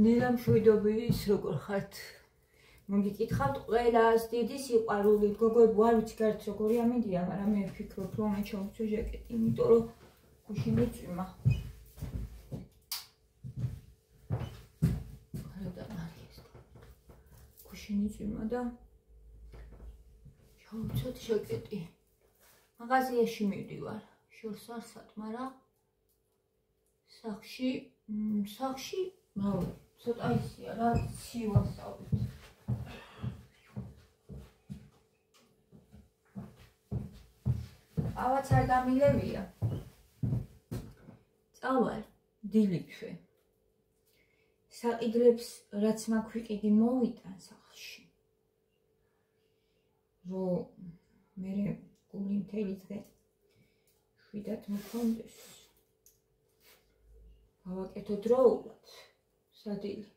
ნელა მშვიდობის როგორ ხართ? მოგიკითხავთ ყველას დიდი სიყვარული, გოგოები არ ვიცი გარეთ როგორი ამინდია, მაგრამ მე ვფიქრობ რომ მე ჩავუწევ ჟაკეტი, იმიტომ რომ გუშინ მიწვიმა. გუშინ მიწვიმა და ჩავუწევ ჟაკეტი. მაღაზიაში მივდივარ, შორს არსად, მაგრამ სახში ცოტა ისია რა, ცივასავით. ავაც არ გამილევია. წავალ დილითვე. საყიდლებს რაც მაქვს ვიყიდი მოვიტან სახლში. რომ მე გული მთელი დღე შვიდად მქონდეს. გავაკეთო დროულად. სადილი.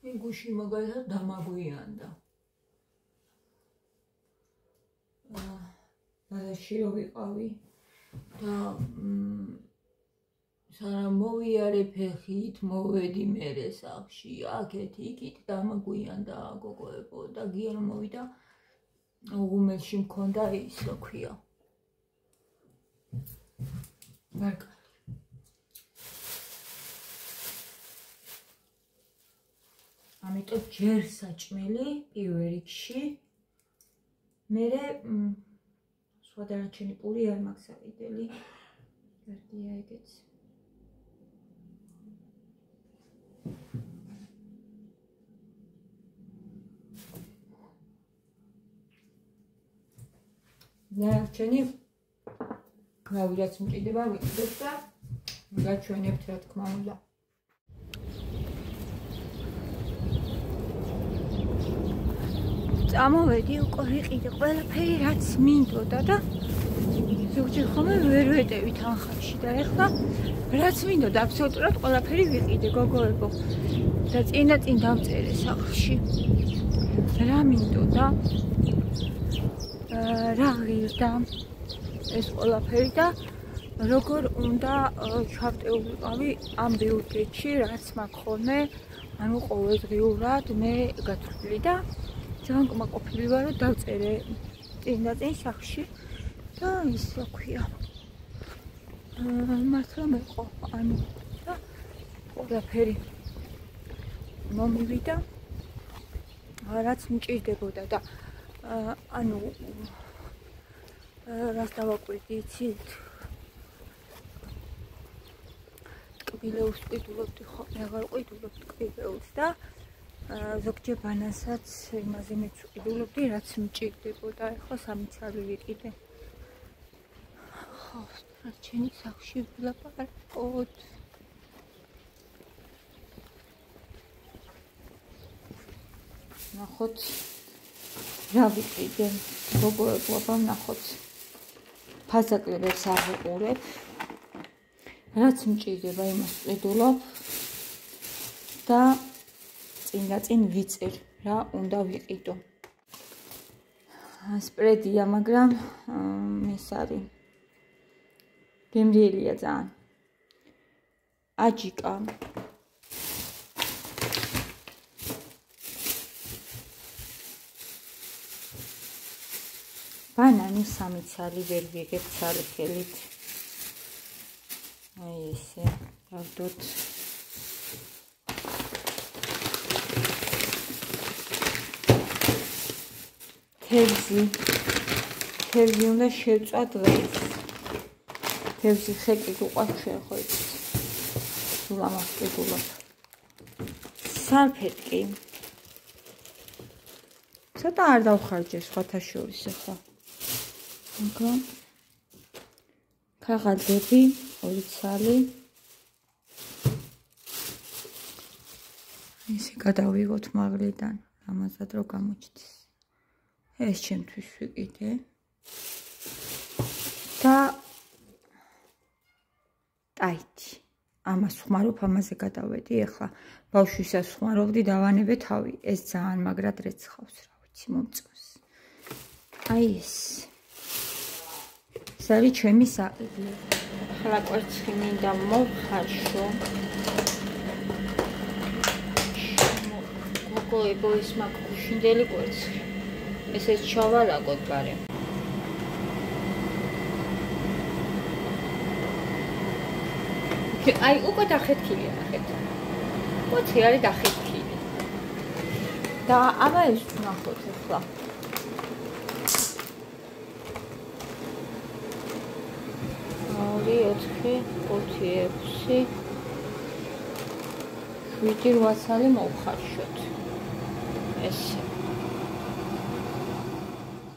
მე გუში მაგალითად დამაგვიანდა. ბაზარში რო ვიყავი და სანამ მოვიარე ფეხით, მოვედი მერე სახლში, აქეთ იქით დამაგვიანდა გოგოებო და გიარ მოვიდა უღუმელში მქონდა ის რა ქვია. მარკალი. ამიტომ ჯერ საჭმელი პირველ რიგში. მერე სხვა დანარჩენი პური არ მაქვს საყიდელი. გარდია ეგეც. დანარჩენი კრავი რაც მჭირდება ვიყიდებ და გაჩვენებთ რა თქმა უნდა. წამოვედი უკვე ვიყიდე ყველაფერი რაც მინდოდა და ზოგჯერ ხომ ვერ ვეტევით ახალში და ეხლა რაც მინდოდა აბსოლუტურად ყველაფერი ვიყიდე გოგოებო და წინ დავწერე სახლში რა მინდოდა რა ღირდა ეს ყველაფერი და როგორ უნდა ჩავტეულიყავი ამ ბიუჯეტში რაც მაქვს ხოლმე ანუ ყოველდღიურად მე გათვლილი და ძალიან კმაყოფილი ვარ რომ დავწერე წინ სახლში და ის რა ქვია მართლა მეყო ანუ და ყველაფერი მომივიდა რაც მჭირდებოდა და ანუ რას დავაკვირდი იცით ტკბილეულს ყიდულობდი ხოლმე აღარ ყიდულობ ტკბილეულს და ზოგჯერ ბანანსაც იმაზე მეც ვყიდულობდი რაც მჭირდებოდა ეხლა 3 ცალი ვიყიდე ხო რა ჩემი სახლში ვილაპარაკოთ ნახოთ რა ვიყიდე გოგოებო აბა ნახოთ ფაზაკლებს არ ვიყურებ რაც მჭირდება იმას ვყიდულობ და წინ ვიწერ რა უნდა ვიყიდო სპრედია მაგრამ ეს არის გემრიელია ძალიან აჯიკა ბანანი 3 ცალი ვერ ვიღებ ცალი ხელით აი ესე დავდოთ თევზი უნდა შევწვა დღეს თევზი ხეკით უყვარს შეხო იცით სულ ამას ყიდულობ სალფეტკი ცოტა არ დავხარჯე სხვათა შორის ახლა მაგრამ ქაღალდები 2 ცალი ისე გადავიღოთ მაღლიდან ამაზად რო გამოჩნდეს ეს ჩემთვის ვიყიდე და ტაითი ამას ხმარობ ამაზე გადავედი ახლა ბავშვისას ხმარობდი დავანებე თავი ეს ძალიან მაგრად რეცხავს რა ვიცი მომწონს აი ეს არის ჩემი საყიდლი ახლა კვერცხი მინდა მოვხარშო გოგოებო, ეს მაქვს გუშინდელი კვერცხი. ესეც ჩავალაგოთ გარემ. აი, უკვე დახეთქილია, ნახეთ. კვერცხი არის დახეთქილი. და აბა ეს ვნახოთ ახლა. ორი, 4, 5, 6 7 8 მოვხარშოთ. ესე.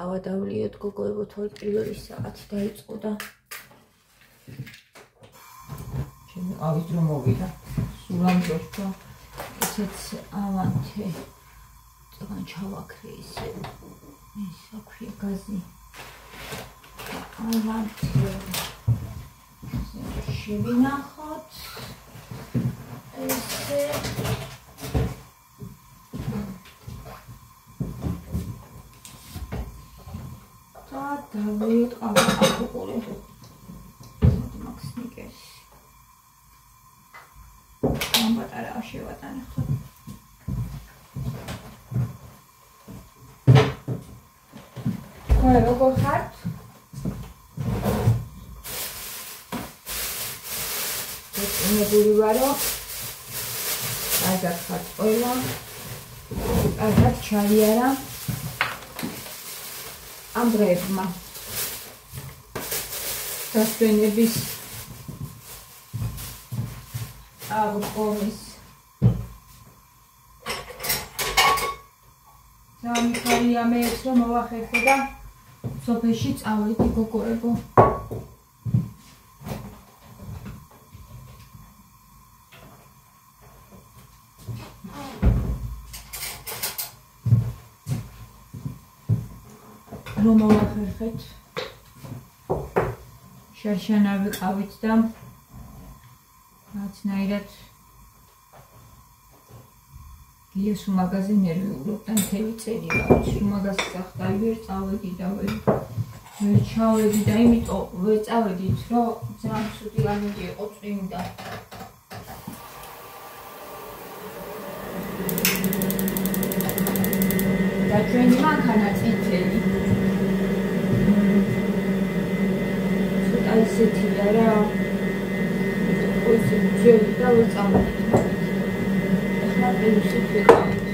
ავადავლიოთ გოგოებო, თორე პირველი საათი დაიწყო და ჩემი ყავის დრო მოვიდა. სულ ამ დროს და ესეც ავანთე. წაგან ჩავაქრე ისე. ეს აქვია გაზი. ავანთე. შევინახოთ. ესე და დავიწყავ ახლა მაქსნიკეს ამ პატარა შევატანე ხო როგორ ხართ? მეგობრები ვარო კარგად ხართ ყველა კარგად ჩაიარა ამ დღეებმა დასვენების აღდგომის სამიხარია მეც რომ მოვახერხე და სოფელში წავედი გოგოებო რომ მოვახერხეთ შარშანა ვიყავით და რაცნაირად გიეს უმაგაზე ნერვიულობ და მთელი წელი ვარ უმაგაზე სახტალი ვერ წავედი და ვერ ჩავედი და იმიტომ ვერ წავედით რომ ძალიან ცუდი განმედი იყო წვიმდა და ჩვენი მანქანა წითელი ისეთია რა ისე ძველი და ვერ წავედით ახლა პლუსი ვიყავით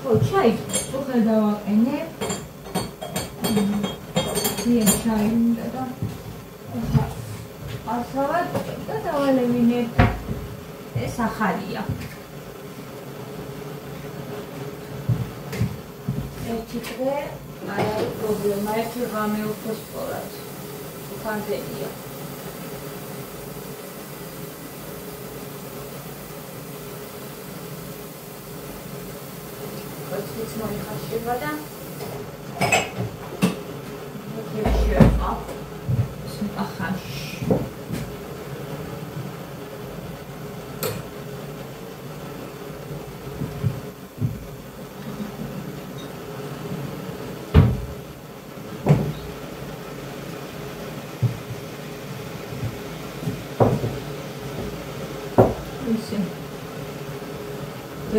ხო ჩაი უხელ დავაყენე ძიენ ჩაი უნდა და ასავად და დავალევინებ ეს ახალია ერთი დღე არ არის პრობლემა ერთი ღამე უფრო სწორად ფანტეზია კაციც მოიხარშება და შევა ახალ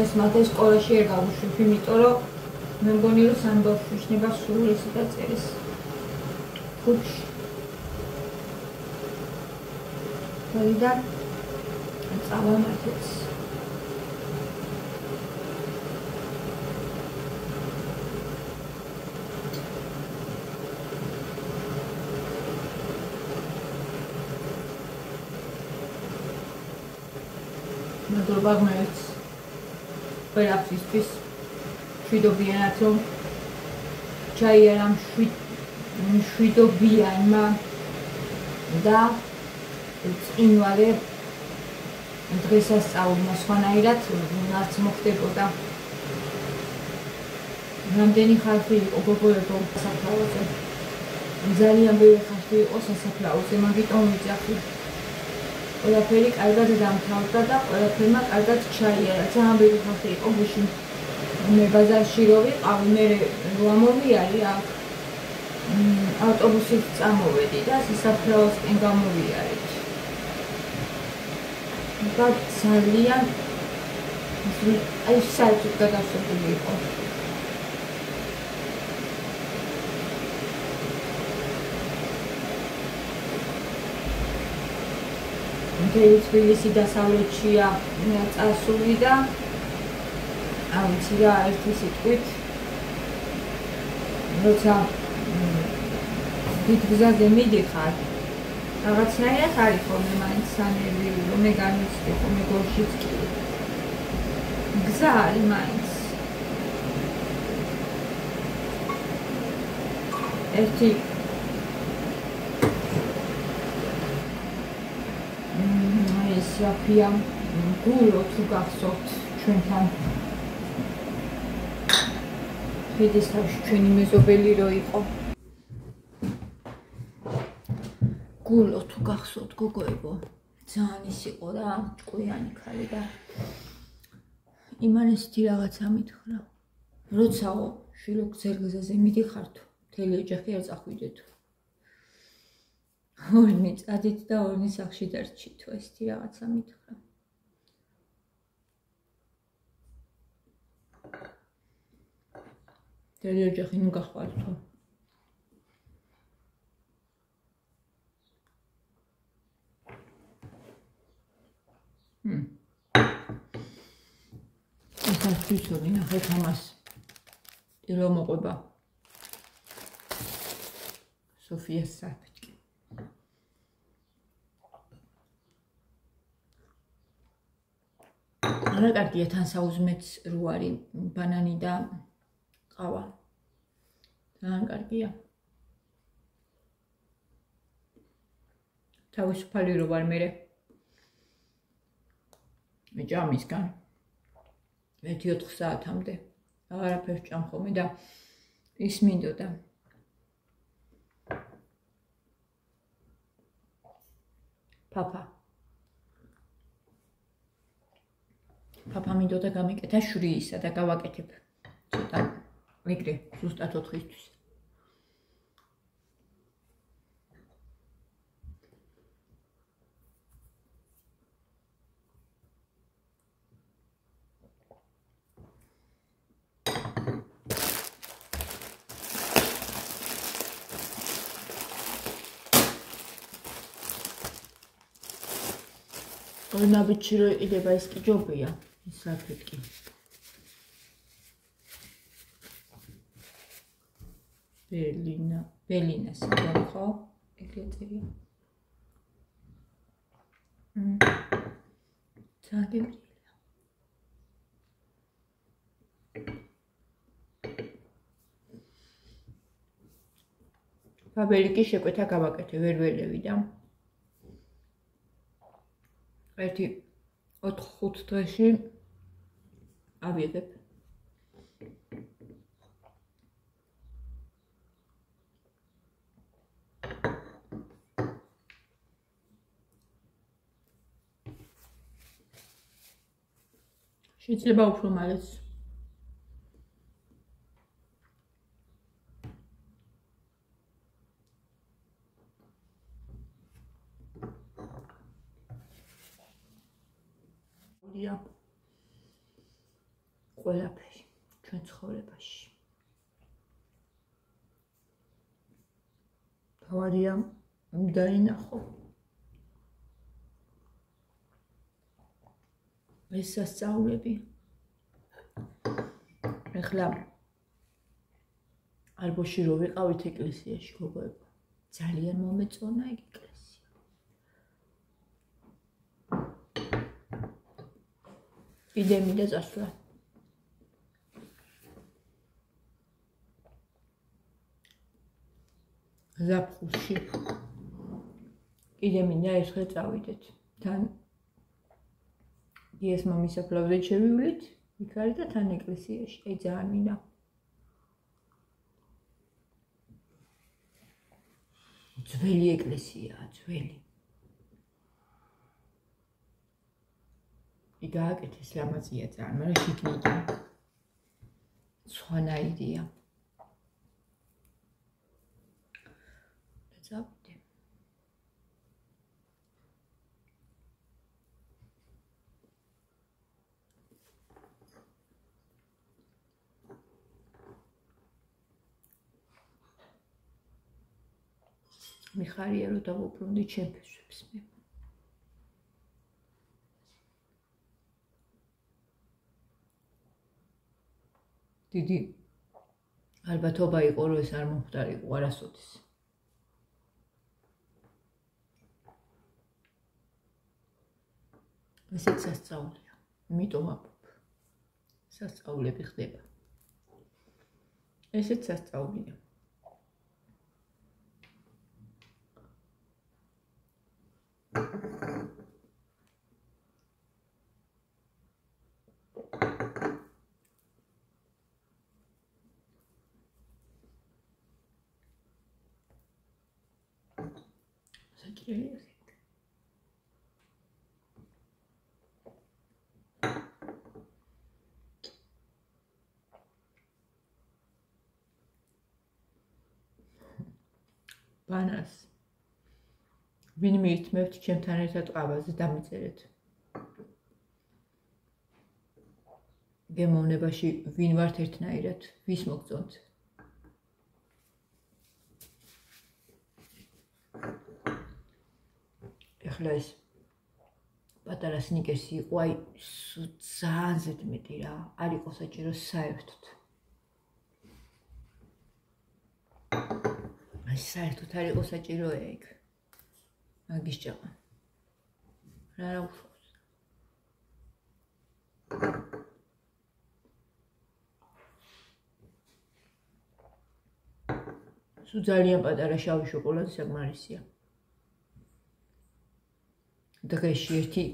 ეს მაგას სკოლაში არ გავუშვებ, იმიტომ რომ მე მგონი რომ სანდოხში შნება სულ ესე დაწერეს. ხუთში. და წავამართეთ. მადლობა გმერთ. ყველაფრისთვის შვიდობიანად რომ ჩაიარა მშვიდობიანმა და წინვალე დღესასწაულმა სხვანაირად არც მოხდებოდა რამდენი ხალხი იყო გოგოებო სასაფლაოზე ძალიან ბევრი ხალხი იყო სასაფლაოზე მაგიტომ ვიძახი ყველაფერი კარგად დამთავრდა და ყველაფერმა კარგად ჩაიარა ძალიან ბევრი ხალხი იყო გუშინ მე ბაზარში რო ვიყავი, მე რო ამოვიარი აქ ავტობუსით წამოვედი და სასაფლაოსკენ გამოვიარეთ. და ძალიან აი საერთოდ გადასული იყო. თბილისი დასავლეთშია წასული და აუცი რა ერთი სიტყვით როცა დიდ გზაზე მიდიხარ რაღაცნაირად არის ხოლმე მაინც სანერვიულო რომ მე განვიცდი ხოლმე გორშიც კი გზა არის მაინც ერთი Rafia, gullo tu gafsot, ჩვენთან. ფედესთავში ჩვენი მეზობელი რო იყო. გულო თუ გახსოვთ გოგოებო, ძალიან ის იყო რა, ჭკვიანი ქალი და იმან ესეთი რაღაცა მითხრა. როცაო შვილო გზერგზაზე მიდიხართ, მთელი ოჯახი არ წახვიდეთ. ორნი წადით და ორნი სახში დარჩით, ესეთი რაღაცა მითხრა. მთელი ოჯახი ნუ გახვართო. ეს არ ვიცოდი, ნახეთ ამას. ტილო მოყვება. სოფიას საფეთკი. არა კარგია თან საუზმეც რო არის ბანანი და ყავა. ძალიან კარგია. თავისუფალი რო ვარ მე. მე ჭამისგან 1-4 საათამდე აღარაფერს ჭამ ხოლმე და ის მინდოდა. Papa მინდოდა გამიკეთა შვრიისა და გავაკეთებ. ცოტა მიგრე ზუსტად 4-ისთვის. ნაბიჯი რო იყიდება ის კი ჯობია, ის საფეთკი. ბელინა საგარი ხო? ეგრე წერია. ძალიან ფაბერიკი შეკვეთა გავაკეთე, ვერ ველევი და 4-5 დღეში ავიღებ. შეიძლება უფრო მალეც. ყველაფერი ჩვენ ცხოვრებაში. თავარია დაინახო. ეს სასწაულები. ეხლა ალბოში რო ვიყავით ეკლესიაში გოგოებო. ძალიან მომეწონა ეგ ეკლესია. კიდე მინდა წასვლა. ზაფხულში. კიდე მინდა ერთხელ წავიდეთ. თან იეს მამის საფლავზე შევივლით, იქ არის და თან ეკლესიაში. აი ძალიან მინდა. ძველი ეკლესიაა, ძველი. იგააკეთეს ლამაზია ძალიან, მაგრამ შიგნიდან. სხვანაირია. წავიდე. მიხარია რომ დავუბრუნდი ჩემ ფესვებს მე. დიდი ალბათობა იყო რომ ეს არ მომხდარიყო არასოდეს. ესეც სასწაულია. იმიტომ ვამბობ. სასწაულები ხდება. ესეც სასწაულია. საჭიროა. ბანას ვინ მიირთმევთ ჩემთან ერთად ყავაზე დამიწერეთ. გემოვნებაში ვინ ვართ ერთნაირად, ვის მოგწონთ? ეხლა ეს პატარა სნიკერსი იყო, აი ძალიან ზედმეტი რა, არ იყო საჭირო საერთოდ. აი საერთოდ არ იყო საჭირო ეგ. მაგის ჭამა. რა უშავს. სულ ძალიან პატარა შავი შოკოლადი საკმარისია. დღეში ერთი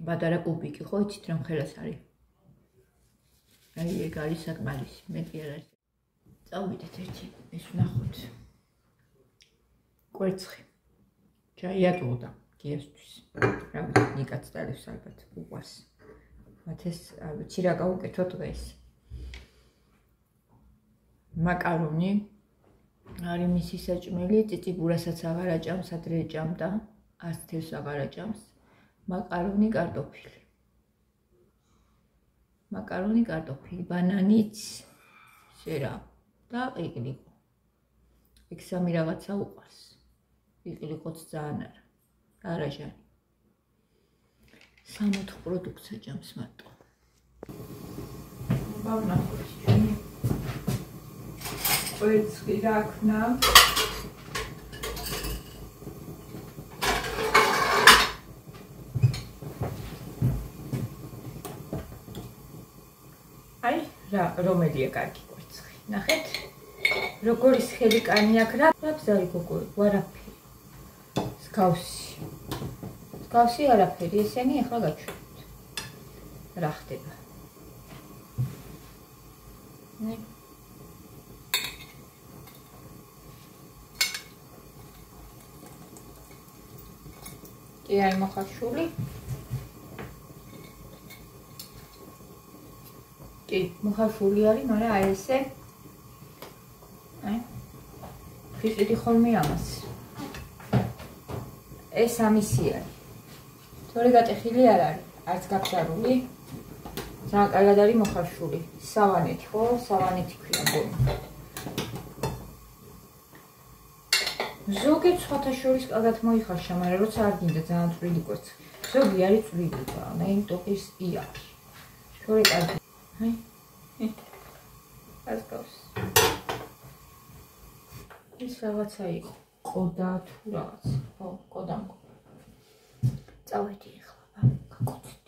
პატარა კუბიკი ხო იცით რა ხელას არის. აი ეგ არის საკმარისი, მეტი არ არის. წავიდეთ ერთი, ეს ვნახოთ. კვერცხი. ჩაიატყუდა გიასთვის. რა ვიცი, ნიკაც დალევს ალბათ უყვარს. მათ ეს არ ვიცი რა გავუკეთო დღეს. მაკარონი არის მისი საჭმელი, წიწიბურასაც აღარ აჭამს, ადრე ეჭამდა. არც თევზს აღარ აჭამს. მაკარონი, კარტოფილი. მაკარონი, კარტოფილი, ბანანიც, სერა და ყიყლიკო. ეგ სამი რაღაცა უყვარს. ყიყლიკოც ძალიან არა. არაჟანი. 60 პროდუქტს აჭამს მარტო. ვნახოთ ჩვენი კვერცხი რა ქნა. რა რომელია კარგი კვერცხი. ნახეთ. როგორი სხელი კანი აქვს რა ბზარი გოგოი, არაფერი. მსგავსი. მსგავსი არაფერი, ესენი ახლა გაჩვენებთ. რა ხდება? ნე კი აი მოხარშული. კი, მოხარშული არის, მაგრამ აი ესე. აი. ფიქრდი ხოლმე ამას. ეს ამისი არის. თორე გატეხილი არ არის, არც გაბზარული. ძალიან კარგად არის მოხარშული. სავანეთი ხო? სავანეთი ქვია გონი. ზოგი სხვათა შორის კარგად მოიხარშა, მაგრამ როცა არ გინდა ძალიან წვრილი კვერცხი. ზოგი არის წვრილი და ნეინტოკის იარი. შორი კარგი. აი. ας გავს. ის რაღაცა იყო. ყოდა თუ რაღაც. ხო, ყოდა მქონდა. წავედი ახლა, გაკოცეთ.